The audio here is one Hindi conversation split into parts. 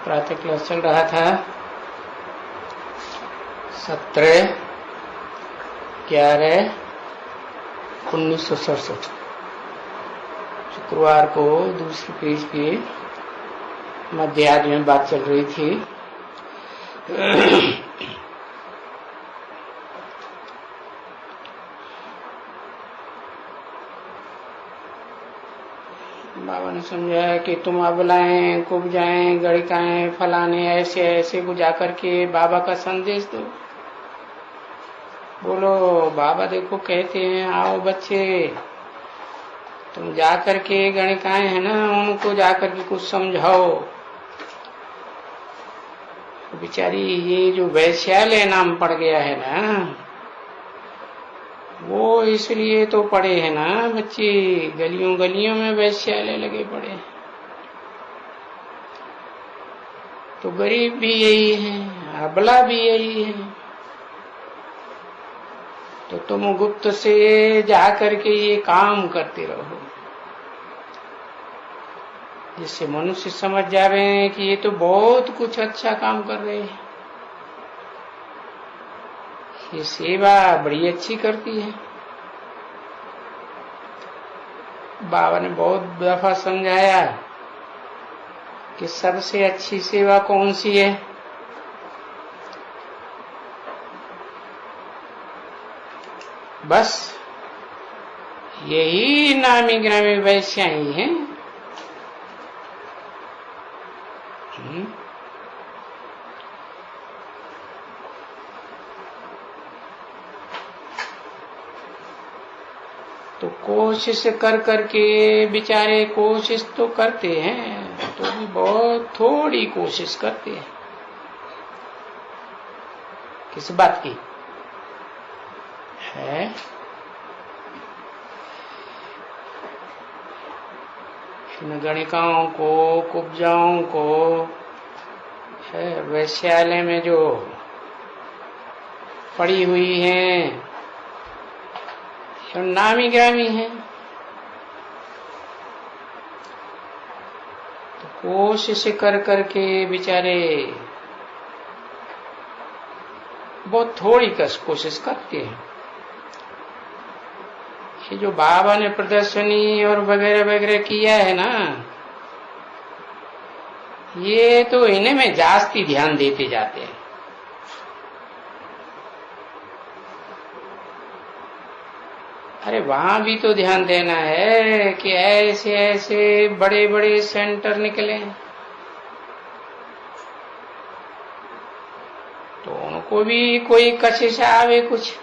प्रातः क्लास चल रहा था 17/11/1967 शुक्रवार को दूसरी पेज पे मध्याह्न में बात चल रही थी। बाबा ने समझाया कि तुम अबलाएं, कुब्जाएं, गणिकाएं, फलाने ऐसे ऐसे को जाकर के बाबा का संदेश दो। बोलो बाबा देखो कहते हैं आओ बच्चे, तुम जाकर के गणिकाएं है ना उनको जाकर के कुछ समझाओ। बेचारी ये जो वैश्यालय नाम पड़ गया है ना, वो इसलिए तो पड़े हैं ना बच्चे, गलियों गलियों में वैश्यालय लगे पड़े। तो गरीब भी यही है, अबला भी यही है। तो तुम गुप्त से जा करके ये काम करते रहो, जिससे मनुष्य समझ जावे कि ये तो बहुत कुछ अच्छा काम कर रहे हैं, ये सेवा बड़ी अच्छी करती है। बाबा ने बहुत दफा समझाया कि सबसे अच्छी सेवा कौन सी है। बस यही नामी ग्रामी वैश्या ही है। तो कोशिश कर करके बेचारे कोशिश तो करते हैं, तो भी बहुत थोड़ी कोशिश करते हैं। किस बात की है? गणिकाओं को, कुब्जाओं को, वैश्यालय में जो पड़ी हुई हैं, नामी ग्रामी है, तो कोशिश कर करके बेचारे बहुत थोड़ी कोशिश करते हैं। ये जो बाबा ने प्रदर्शनी और वगैरह वगैरह किया है ना, ये तो इन्हें में जास्ती ध्यान देते जाते हैं। अरे वहां भी तो ध्यान देना है कि ऐसे ऐसे बड़े बड़े सेंटर निकले, तो उनको भी कोई कशिश आवे कुछ,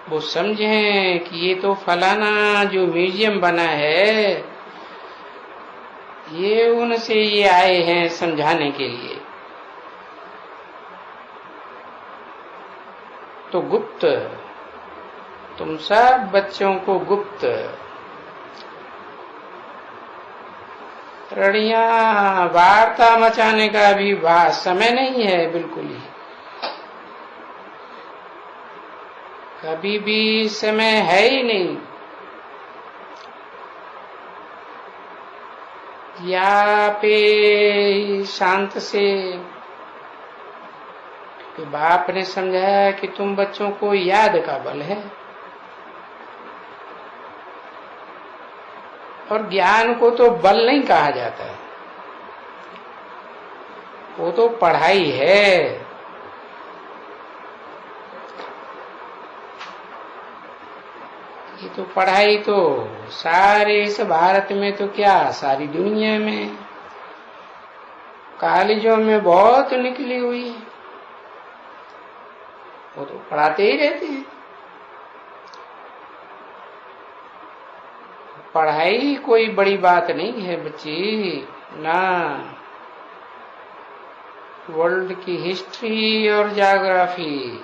वो समझें कि ये तो फलाना जो म्यूजियम बना है, ये उनसे ये आए हैं समझाने के लिए। तो गुप्त, तुम सब बच्चों को गुप्त रणिया वार्ता मचाने का भी समय नहीं है, बिल्कुल ही कभी भी समय है ही नहीं। या पे शांत से कि बाप ने समझाया कि तुम बच्चों को याद का बल है, और ज्ञान को तो बल नहीं कहा जाता है, वो तो पढ़ाई है। ये तो पढ़ाई तो सारे इस भारत में तो क्या सारी दुनिया में कॉलेजों में बहुत निकली हुई है, वो तो पढ़ाते ही रहते हैं। पढ़ाई कोई बड़ी बात नहीं है बच्ची ना। वर्ल्ड की हिस्ट्री और ज्योग्राफी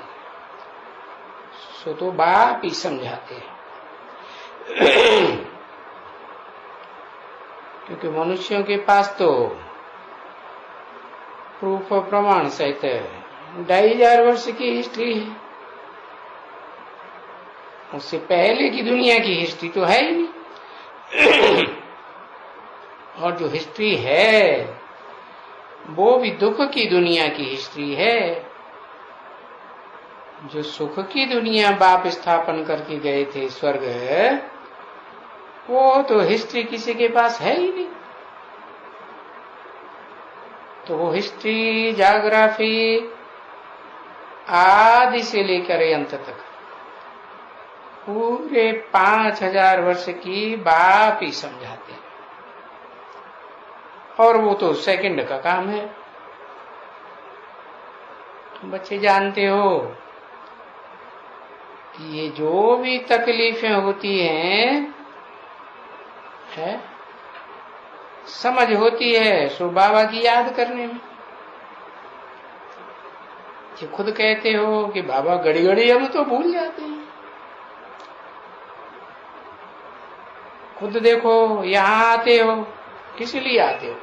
सो तो बाप ही समझाते हैं। क्योंकि मनुष्यों के पास तो प्रूफ और प्रमाण सहित 2500 वर्ष की हिस्ट्री है, उससे पहले की दुनिया की हिस्ट्री तो है ही नहीं। और जो हिस्ट्री है वो भी दुख की दुनिया की हिस्ट्री है। जो सुख की दुनिया बाप स्थापन करके गए थे स्वर्ग, वो तो हिस्ट्री किसी के पास है ही नहीं। तो वो हिस्ट्री जाग्राफी आदि से लेकर अंत तक पूरे 5000 वर्ष की बाप ही समझाते हैं, और वो तो सेकंड का काम है। तुम बच्चे जानते हो कि ये जो भी तकलीफें होती हैं है समझ होती है सो बाबा की याद करने में। ये खुद कहते हो कि बाबा घड़ी घड़ी हम तो भूल जाते हैं। खुद देखो यहाँ आते हो, किस लिए आते हो?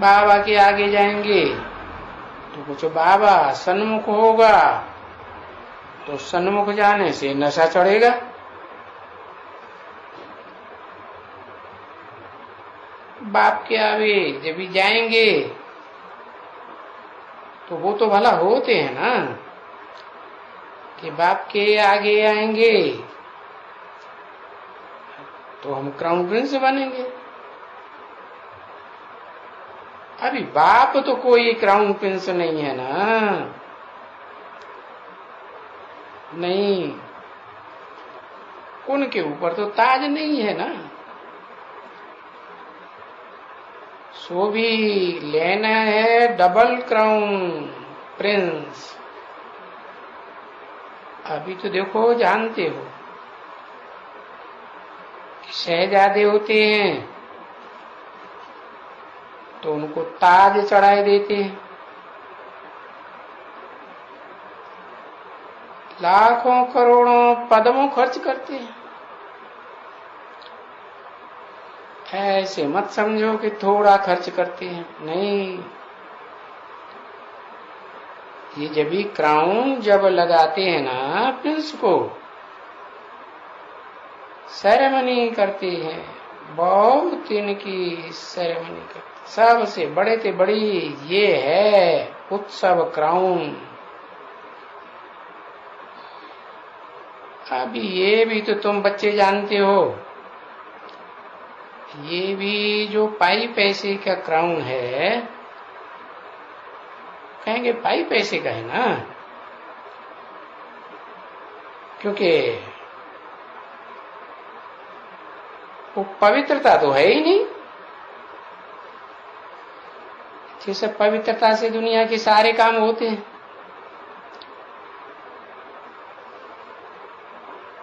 बाबा के आगे जाएंगे तो कुछ बाबा सन्मुख होगा, तो सन्मुख जाने से नशा चढ़ेगा। बाप के आगे जब भी जाएंगे तो वो तो भला होते हैं ना कि बाप के आगे आएंगे तो हम क्राउन प्रिंस बनेंगे। अभी बाप तो कोई क्राउन प्रिंस नहीं है ना, नहीं, उनके ऊपर तो ताज नहीं है ना। सो भी लेना है डबल क्राउन प्रिंस। अभी तो देखो जानते हो कि शहजादे होते हैं तो उनको ताज चढ़ाए देते हैं, लाखों करोड़ों पदमों खर्च करते हैं। ऐसे मत समझो कि थोड़ा खर्च करते हैं, नहीं। ये जब भी क्राउन जब लगाते हैं ना प्रिंस को, सेरेमनी करते हैं, बहुत इनकी सेरेमनी करते। सबसे बड़े से बड़ी ये है उत्सव क्राउन। अभी ये भी तो तुम बच्चे जानते हो, ये भी जो पाई पैसे का क्राउन है, कहेंगे पाई पैसे का है ना, क्योंकि वो पवित्रता तो है ही नहीं। जैसे पवित्रता से दुनिया के सारे काम होते हैं,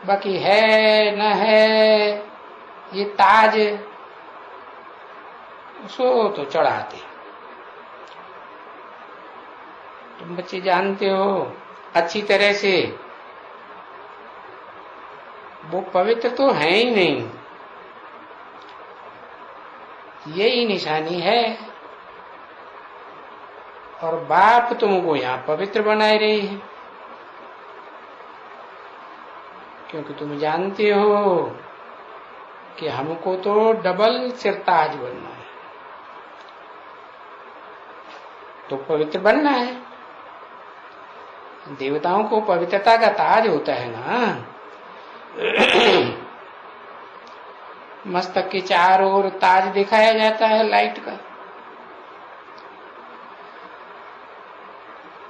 बाकी है न है ये ताज उसको तो चढ़ाते। तुम बच्चे जानते हो अच्छी तरह से वो पवित्र तो है ही नहीं, यही निशानी है। और बाप तुमको यहाँ पवित्र बनाए रही है, क्योंकि तुम जानते हो कि हमको तो डबल सिरताज बनना है, तो पवित्र बनना है। देवताओं को पवित्रता का ताज होता है ना। मस्तक के चारों ओर ताज दिखाया जाता है लाइट का।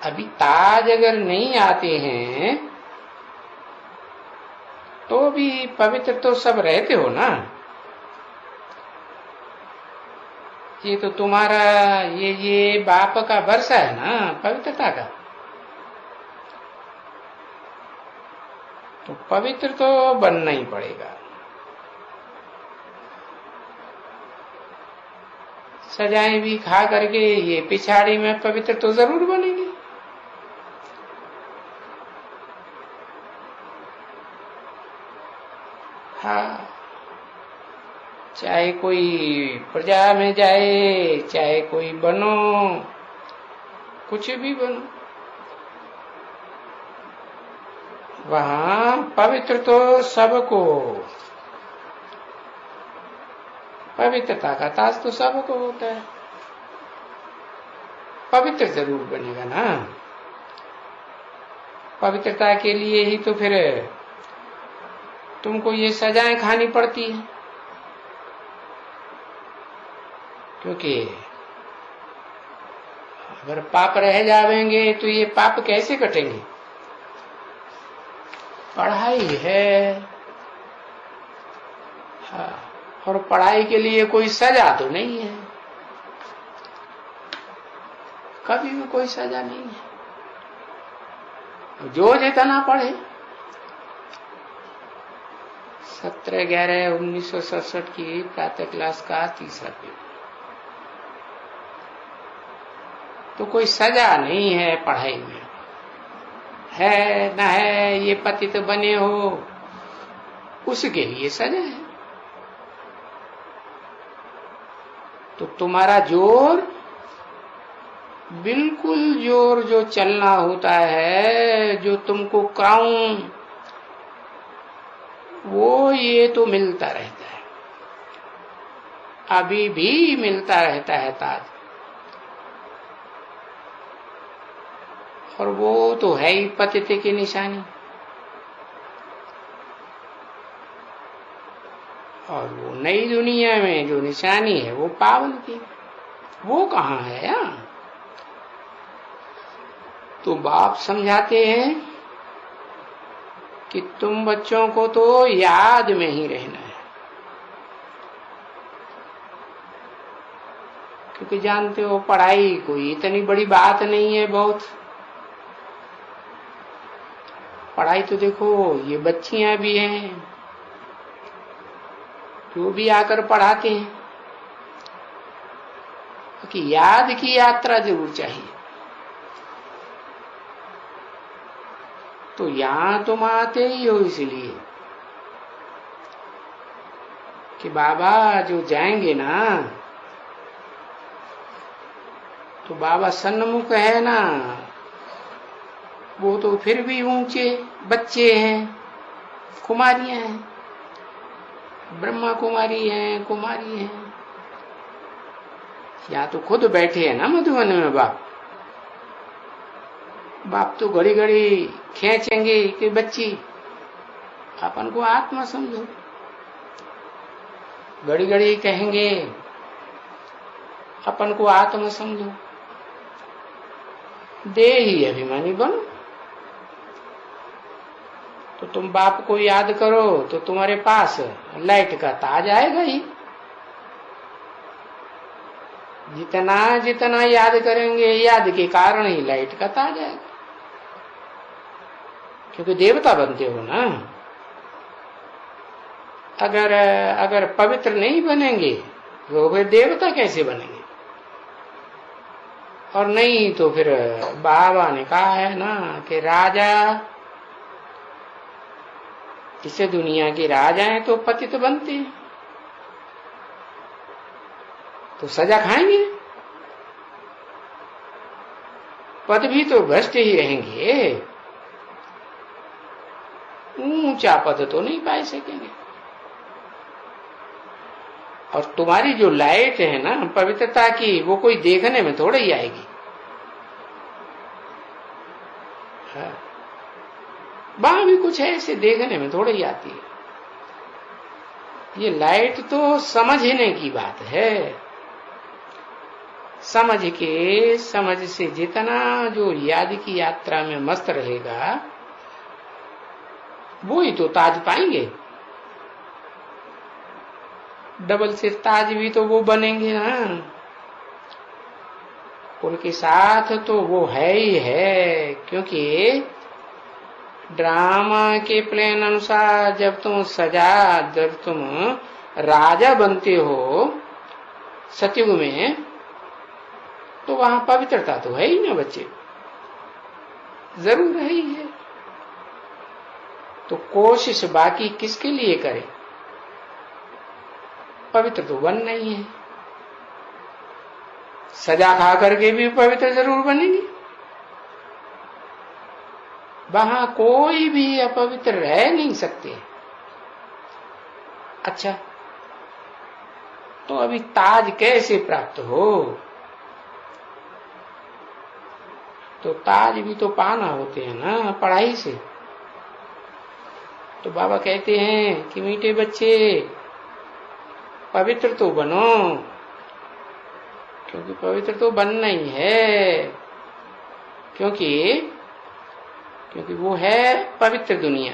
अभी ताज अगर नहीं आते हैं तो भी पवित्र तो सब रहते हो ना। ये तो तुम्हारा ये बाप का वर्षा है ना पवित्रता का, तो पवित्र तो बनना ही पड़ेगा। सजाएं भी खा करके ये पिछाड़ी में पवित्र तो जरूर बनेंगे। हाँ, चाहे कोई प्रजा में जाए, चाहे कोई बनो, कुछ भी बनो, वहां पवित्र तो सबको, पवित्रता का ताज तो सबको होता है, पवित्र जरूर बनेगा ना। पवित्रता के लिए ही तो फिर तुमको ये सजाएं खानी पड़ती है, क्योंकि अगर पाप रह जावेंगे तो ये पाप कैसे कटेंगे। पढ़ाई है, हाँ, और पढ़ाई के लिए कोई सजा तो नहीं है, कभी भी कोई सजा नहीं है। जो जितना पढ़े, 17/11/1967 की प्रातः क्लास का तीसरा पेपर, तो कोई सजा नहीं है पढ़ाई में, है न है ये पतित बने हो उसके लिए सजा है। तो तुम्हारा जोर, बिल्कुल जोर जो चलना होता है, जो तुमको क्राउन, वो ये तो मिलता रहता है, अभी भी मिलता रहता है ताज, और वो तो है ही पतित की निशानी। और वो नई दुनिया में जो निशानी है वो पावन की, वो कहाँ है यार। तो बाप समझाते हैं कि तुम बच्चों को तो याद में ही रहना है, क्योंकि जानते हो पढ़ाई कोई इतनी बड़ी बात नहीं है। बहुत पढ़ाई तो देखो, ये बच्चियां भी हैं जो भी आकर पढ़ाते हैं, क्योंकि याद की यात्रा जरूर चाहिए। तो यहां तुम आते ही हो इसलिए कि बाबा जो जाएंगे ना, तो बाबा सन्मुख है ना, वो तो फिर भी ऊंचे बच्चे हैं, कुमारियां हैं, ब्रह्मा कुमारी हैं, कुमारी हैं। या तो खुद बैठे हैं ना मधुबन में बाप, बाप तो घड़ी घड़ी खींचेंगे कि बच्ची अपन को आत्मा समझो, घड़ी घड़ी कहेंगे अपन को आत्मा समझो, देही अभिमानी बनो। तो तुम बाप को याद करो तो तुम्हारे पास लाइट का ताज आएगा ही। जितना जितना याद करेंगे, याद के कारण ही लाइट का ताज आएगा, क्योंकि देवता बनते हो ना। अगर पवित्र नहीं बनेंगे तो फिर देवता कैसे बनेंगे। और नहीं तो फिर बाबा ने कहा है ना कि राजा, इसे दुनिया के राजाएं तो पतित बनते हैं, तो सजा खाएंगे, पद भी तो भ्रष्ट ही रहेंगे, ऊंचा पद तो नहीं पा सकेंगे। और तुम्हारी जो लाइट है ना पवित्रता की, वो कोई देखने में थोड़ा ही आएगी। हाँ, वहां भी कुछ ऐसे देखने में थोड़ा ही आती है। ये लाइट तो समझने की बात है, समझ से जितना जो याद की यात्रा में मस्त रहेगा, वो ही तो ताज पाएंगे। डबल सिर ताज भी तो वो बनेंगे ना, उनके साथ तो वो है ही है। क्योंकि ड्रामा के प्लान अनुसार जब तुम राजा बनते हो सतयुग में, तो वहां पवित्रता तो है ही ना बच्चे, जरूर है ही है। तो कोशिश बाकी किसके लिए करें, पवित्र तो बन नहीं है। सजा खा करके भी पवित्र जरूर बनेंगे, वहां कोई भी अपवित्र रह नहीं सकते। अच्छा, तो अभी ताज कैसे प्राप्त हो? तो ताज भी तो पाना होते हैं ना पढ़ाई से। तो बाबा कहते हैं कि मीठे बच्चे पवित्र तो बनो, क्योंकि पवित्र तो बनना ही है, क्योंकि वो है पवित्र दुनिया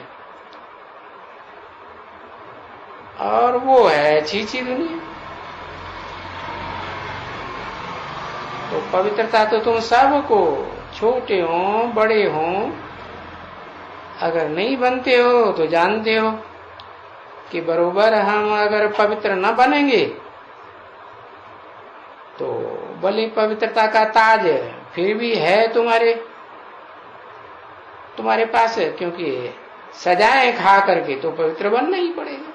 और वो है छीछी दुनिया। तो पवित्रता तो तुम सबको, छोटे हो बड़े हो, अगर नहीं बनते हो तो जानते हो कि बरोबर हम अगर पवित्र न बनेंगे तो भले पवित्रता का ताज फिर भी है तुम्हारे पास, क्योंकि सजाएं खा करके तो पवित्र बनना ही पड़ेगा।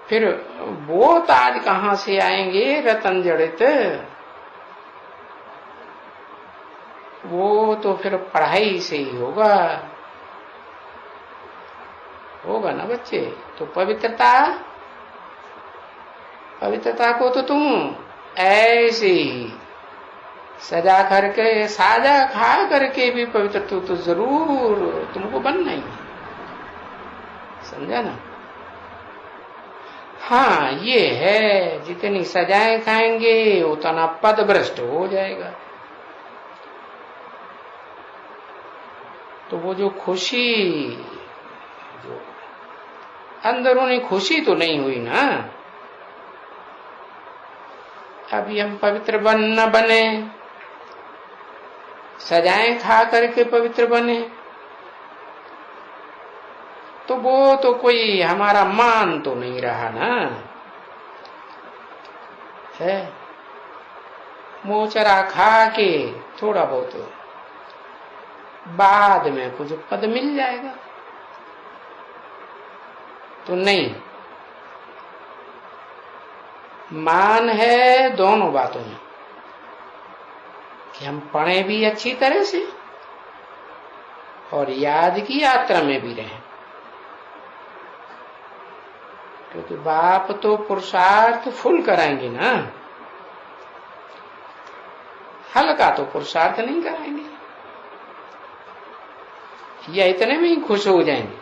फिर वो ताज कहां से आएंगे रतन जड़ित? वो तो फिर पढ़ाई से ही होगा ना बच्चे। तो पवित्रता को तो तुम ऐसे ही साजा खा करके भी पवित्र तो जरूर तुमको बनना ही, समझा ना? हाँ, ये है, जितनी सजाएं खाएंगे उतना पद भ्रष्ट हो जाएगा। तो वो जो खुशी, जो अंदरूनी खुशी तो नहीं हुई ना। अभी हम पवित्र न बने, सजाएं खा करके पवित्र बने, तो वो तो कोई हमारा मान तो नहीं रहा ना है। मोचरा खा के थोड़ा बहुत बाद में कुछ पद मिल जाएगा, तो नहीं। मान है दोनों बातों में कि हम पढ़े भी अच्छी तरह से और याद की यात्रा में भी रहें, क्योंकि बाप तो पुरुषार्थ फुल कराएंगे ना, हल्का तो पुरुषार्थ नहीं कराएंगे या इतने में ही खुश हो जाएंगे।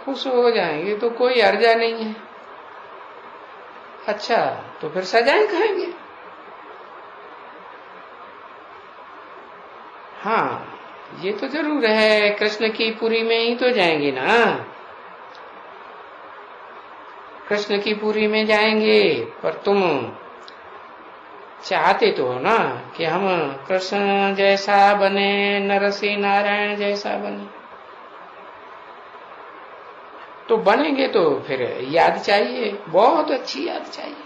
खुश हो जाएंगे तो कोई अर्जा नहीं है। अच्छा, तो फिर सजाएं खाएंगे। हाँ, ये तो जरूर है, कृष्ण की पुरी में ही तो जाएंगे ना। कृष्ण की पुरी में जाएंगे, पर तुम चाहते तो हो ना कि हम कृष्ण जैसा बने, नरसिंह नारायण जैसा बने। तो बनेंगे तो फिर याद चाहिए, बहुत अच्छी याद चाहिए,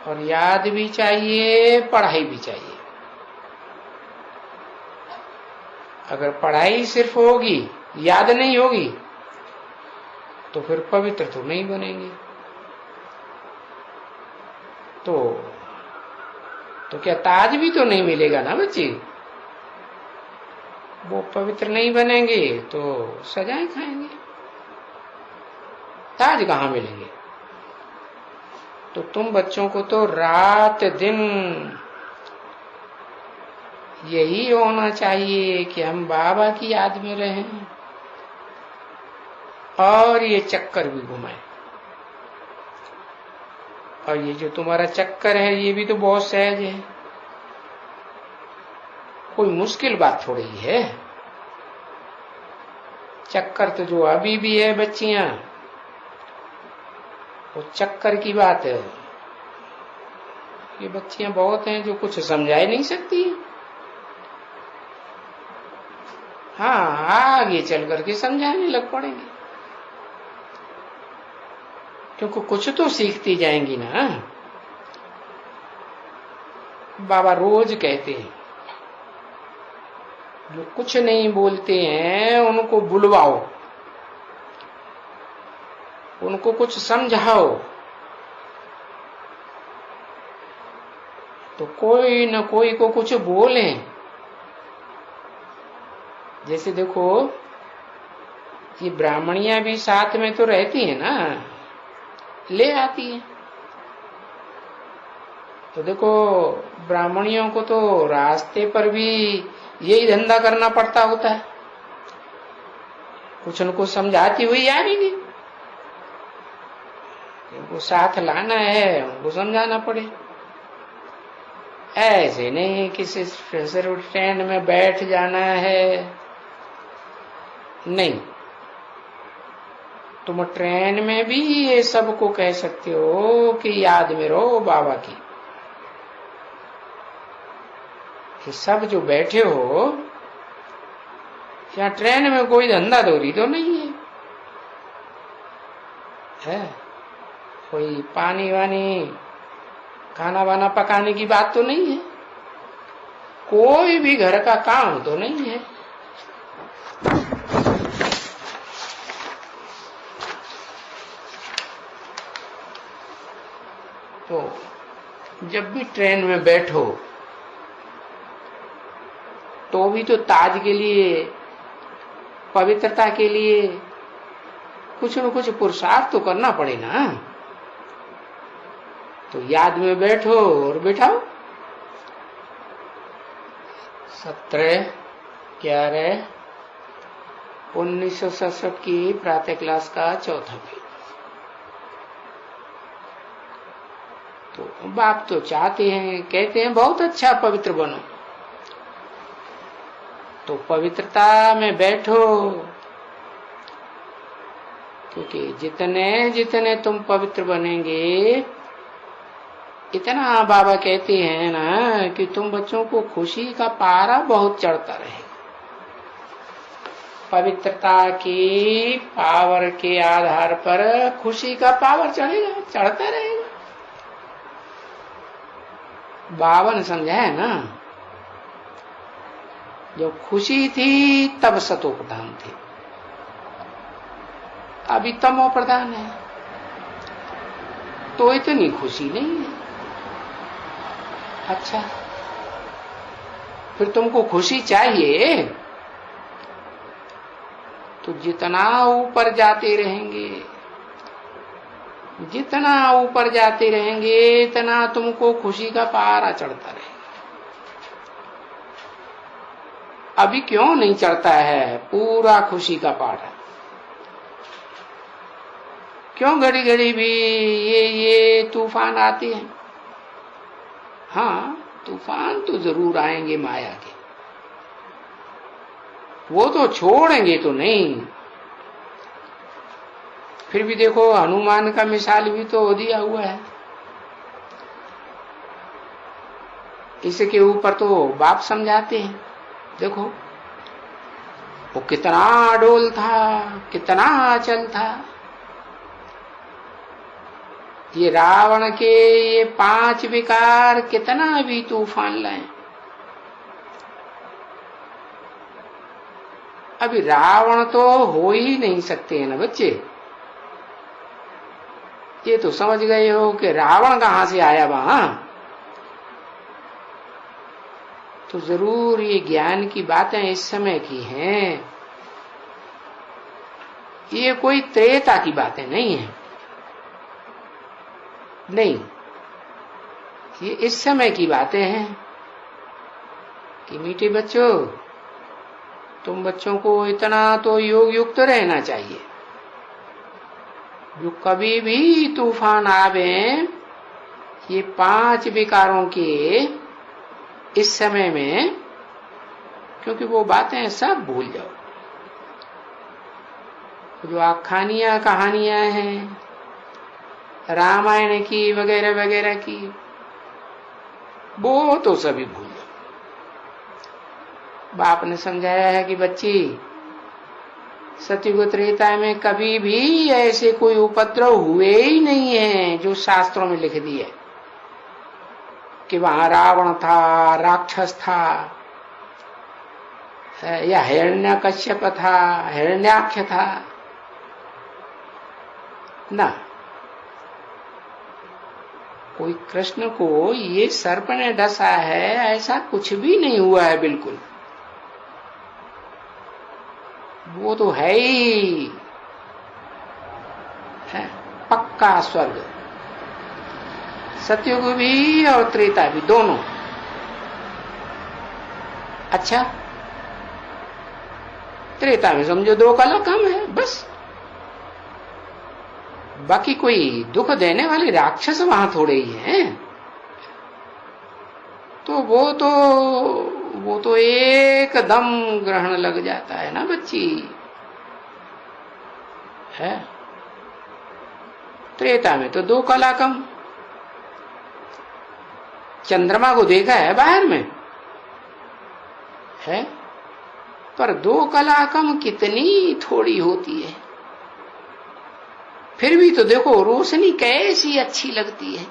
और याद भी चाहिए, पढ़ाई भी चाहिए। अगर पढ़ाई सिर्फ होगी, याद नहीं होगी, तो फिर पवित्र तो नहीं बनेंगे। तो क्या ताज भी तो नहीं मिलेगा ना बच्चे। वो पवित्र नहीं बनेंगे तो सजाएं खाएंगे, ताज कहां मिलेंगे। तो तुम बच्चों को तो रात दिन यही होना चाहिए कि हम बाबा की याद में रहें और ये चक्कर भी घुमाएं। और ये जो तुम्हारा चक्कर है ये भी तो बहुत सहज है, कोई मुश्किल बात थोड़ी है। चक्कर तो जो अभी भी है बच्चियां, वो चक्कर की बात है। ये बच्चियां बहुत हैं जो कुछ समझा ही नहीं सकती। हाँ, आगे चल करके समझाने लग पड़ेंगे, क्योंकि कुछ तो सीखती जाएंगी ना। बाबा रोज कहते हैं, जो कुछ नहीं बोलते हैं उनको बुलवाओ, उनको कुछ समझाओ, तो कोई न कोई को कुछ बोलें। जैसे देखो ये ब्राह्मणियां भी साथ में तो रहती है ना, ले आती है। तो देखो ब्राह्मणियों को तो रास्ते पर भी यही धंधा करना पड़ता होता है, कुछ उनको समझाती हुई आएगी, उनको साथ लाना है, उनको समझाना पड़े। ऐसे नहीं किसी स्पेशल ट्रेन में बैठ जाना है, नहीं। तुम ट्रेन में भी ये सबको कह सकते हो कि याद में रहो बाबा की। कि सब जो बैठे हो या ट्रेन में कोई धंधा दौरी तो नहीं है, है कोई पानी वानी खाना वाना पकाने की बात तो नहीं है, कोई भी घर का काम तो नहीं है। तो जब भी ट्रेन में बैठो तो भी तो ताज के लिए, पवित्रता के लिए कुछ न कुछ पुरुषार्थ तो करना पड़े ना। तो याद में बैठो और बैठाओ। 17/11/1967 की प्रातः क्लास का चौथा पेज। तो बाप तो चाहते हैं, कहते हैं बहुत अच्छा पवित्र बनो। तो पवित्रता में बैठो, क्योंकि जितने जितने तुम पवित्र बनेंगे इतना बाबा कहते हैं ना कि तुम बच्चों को खुशी का पारा बहुत चढ़ता रहेगा। पवित्रता की पावर के आधार पर खुशी का पावर चढ़ेगा, चढ़ता रहेगा। बाबा ने समझाया ना, जब खुशी थी तब सतो प्रधान थे, अभी तमो प्रधान है, तो इतनी खुशी नहीं है। अच्छा, फिर तुमको खुशी चाहिए तो जितना ऊपर जाते रहेंगे, जितना ऊपर जाते रहेंगे इतना तुमको खुशी का पारा चढ़ता रहेगा। अभी क्यों नहीं चढ़ता है पूरा खुशी का पारा? क्यों घड़ी घड़ी भी ये तूफान आते हैं? हाँ, तूफान तो जरूर आएंगे माया के, वो तो छोड़ेंगे तो नहीं। फिर भी देखो हनुमान का मिसाल भी तो दिया हुआ है। इसके ऊपर तो बाप समझाते हैं, देखो वो कितना अडोल था, कितना अचल था। ये रावण के ये 5 विकार कितना भी तूफान लाए, अभी रावण तो हो ही नहीं सकते हैं ना बच्चे। ये तो समझ गए हो कि रावण कहां से आया वहां। तो जरूर ये ज्ञान की बातें इस समय की हैं, ये कोई त्रेता की बातें नहीं है, नहीं, ये इस समय की बातें हैं कि मीठे बच्चों, तुम बच्चों को इतना तो योग युक्त रहना चाहिए। जो कभी भी तूफान आवे, ये 5 विकारों के इस समय में, क्योंकि वो बातें सब भूल जाओ। जो आख्यानियां कहानियां हैं रामायण की वगैरह वगैरह की, वो तो सभी भूल जाओ। बाप ने समझाया है कि बच्ची, सतयुग त्रेता में कभी भी ऐसे कोई उपद्रव हुए ही नहीं है जो शास्त्रों में लिख दिए कि वहां रावण था, राक्षस था, या हिरण्यकश्यप था, हिरण्याक्ष था ना। कोई कृष्ण को ये सर्प ने डसा है, ऐसा कुछ भी नहीं हुआ है बिल्कुल। वो तो है ही है, पक्का स्वर्ग। सतयुग भी और त्रेता भी दोनों। अच्छा, त्रेता में समझो 2 कला कम है बस, बाकी कोई दुख देने वाले राक्षस वहां थोड़े ही हैं। तो वो तो एकदम ग्रहण लग जाता है ना बच्ची, है। त्रेता में तो 2 कला कम। चंद्रमा को देखा है बाहर में, है, पर 2 कला कम कितनी थोड़ी होती है। फिर भी तो देखो रोशनी कैसी अच्छी लगती है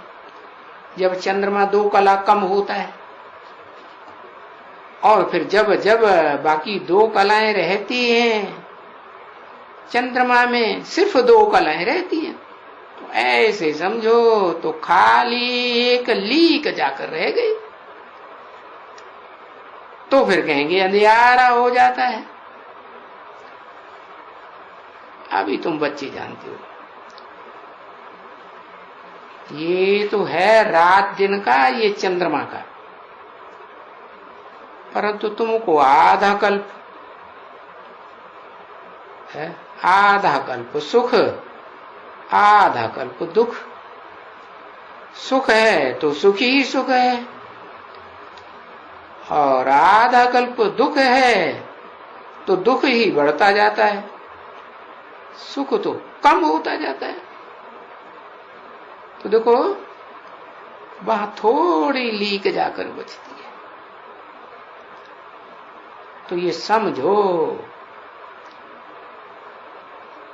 जब चंद्रमा 2 कला कम होता है, और फिर जब जब बाकी 2 कलाएं रहती हैं, चंद्रमा में सिर्फ 2 कलाएं रहती हैं, तो ऐसे समझो तो खाली एक लीक जाकर रह गई। तो फिर कहेंगे अंधियारा हो जाता है। अभी तुम बच्चे जानते हो, ये तो है रात दिन का, ये चंद्रमा का, परंतु तुमको आधा कल्प है, आधा कल्प सुख, आधा कल्प दुख। सुख है तो सुखी ही सुख है, और आधा कल्प दुख है तो दुख ही बढ़ता जाता है, सुख तो कम होता जाता है। तो देखो वहां थोड़ी लीक जाकर बचती है। तो ये समझो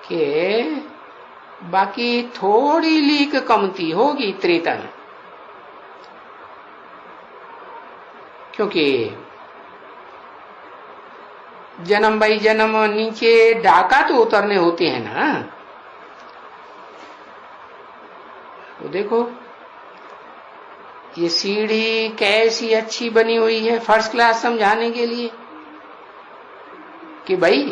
कि बाकी थोड़ी लीक कमती होगी त्रेता में, क्योंकि जन्म बाई जन्म नीचे डाका तो उतरने होते हैं ना। तो देखो ये सीढ़ी कैसी अच्छी बनी हुई है, फर्स्ट क्लास समझाने के लिए कि भाई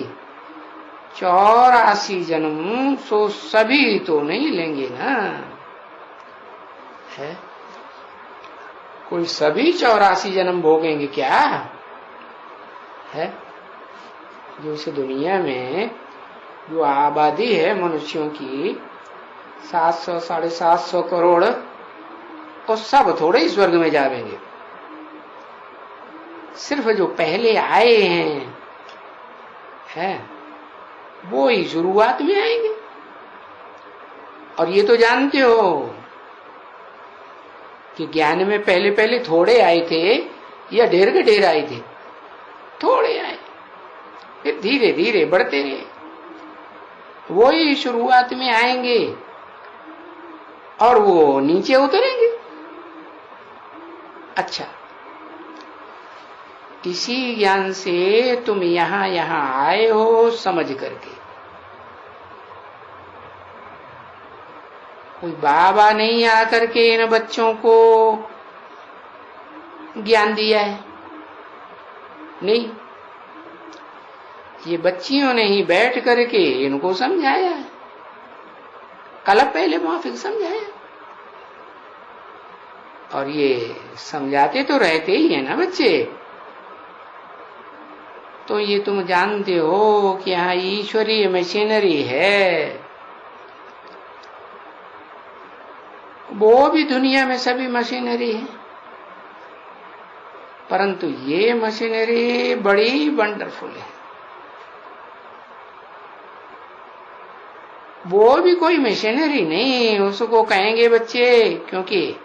84 जन्म सो सभी तो नहीं लेंगे ना, है, कोई सभी 84 जन्म भोगेंगे क्या, है। जो इस दुनिया में जो आबादी है मनुष्यों की 700 750 करोड़, तो सब थोड़े ही स्वर्ग में जाएंगे। सिर्फ जो पहले आए हैं, है, वो ही शुरुआत में आएंगे। और ये तो जानते हो कि ज्ञान में पहले पहले थोड़े आए थे या ढेर के ढेर आए थे, थोड़े आए, फिर धीरे धीरे बढ़ते रहे, वो ही शुरुआत में आएंगे और वो नीचे उतरेंगे। अच्छा, इसी ज्ञान से तुम यहां आए हो समझ करके। कोई बाबा नहीं आकर के इन बच्चों को ज्ञान दिया है, नहीं, ये बच्चियों ने ही बैठ करके इनको समझाया है, कल पहले माफिक समझाया। और ये समझाते तो रहते ही है ना बच्चे। तो ये तुम जानते हो कि यहाँ ईश्वरीय मशीनरी है, वो भी दुनिया में सभी मशीनरी है, परंतु ये मशीनरी बड़ी वंडरफुल है। वो भी कोई मशीनरी नहीं उसको कहेंगे बच्चे, क्योंकि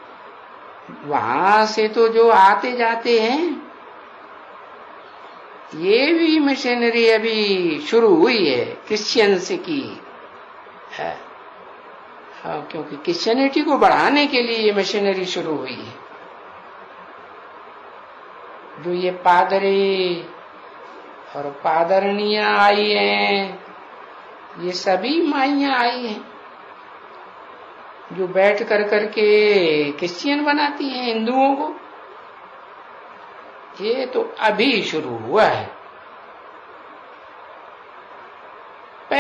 वहां से तो जो आते जाते हैं, ये भी मशीनरी अभी शुरू हुई है क्रिश्चियंस की है। हाँ, क्योंकि क्रिश्चियनिटी को बढ़ाने के लिए ये मशीनरी शुरू हुई है। जो ये पादरी और पादरनियां आई हैं, ये सभी माइयां आई हैं जो बैठ कर करके क्रिश्चियन बनाती हैं हिंदुओं को। ये तो अभी शुरू हुआ है।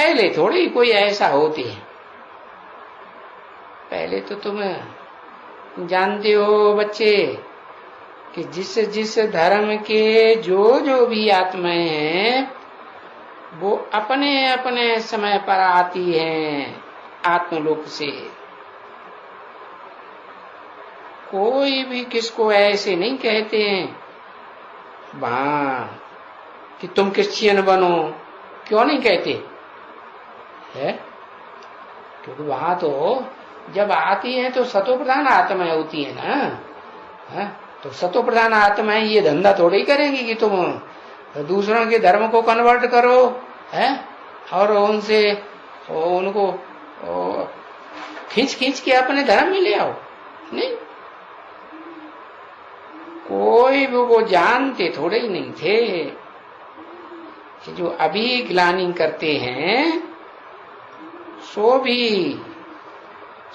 पहले थोड़ी कोई ऐसा होती है। पहले तो तुम जानते हो बच्चे कि जिस जिस धर्म के जो भी आत्माएं हैं वो अपने अपने समय पर आती हैं आत्मलोक से। कोई भी किसको ऐसे नहीं कहते हैं वहां कि तुम क्रिश्चियन बनो, क्यों नहीं कहते है? क्योंकि वहां तो जब आती है तो सतो प्रधान आत्माएं होती है ना, है? तो सतो प्रधान आत्माएं ये धंधा थोड़ा ही करेंगी कि तुम दूसरों के धर्म को कन्वर्ट करो, है? और उनसे उनको खींच खींच के अपने धर्म में ले आओ। नहीं, कोई भी वो जानते थोड़े ही नहीं थे कि जो अभी ग्लानि करते हैं सो भी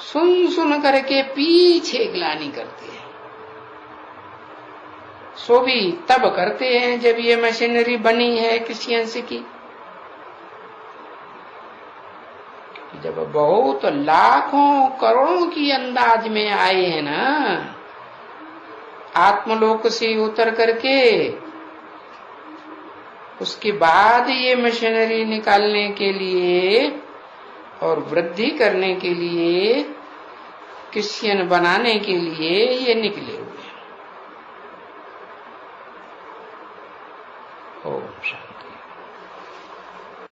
सुन सुन करके पीछे ग्लानि करते हैं। सो भी तब करते हैं जब ये मशीनरी बनी है क्रिश्चियंस की। जब बहुत लाखों करोड़ों की अंदाज में आए हैं ना आत्मलोक से उतर करके, उसके बाद ये मशीनरी निकालने के लिए और वृद्धि करने के लिए, क्रिश्चियन बनाने के लिए ये निकले।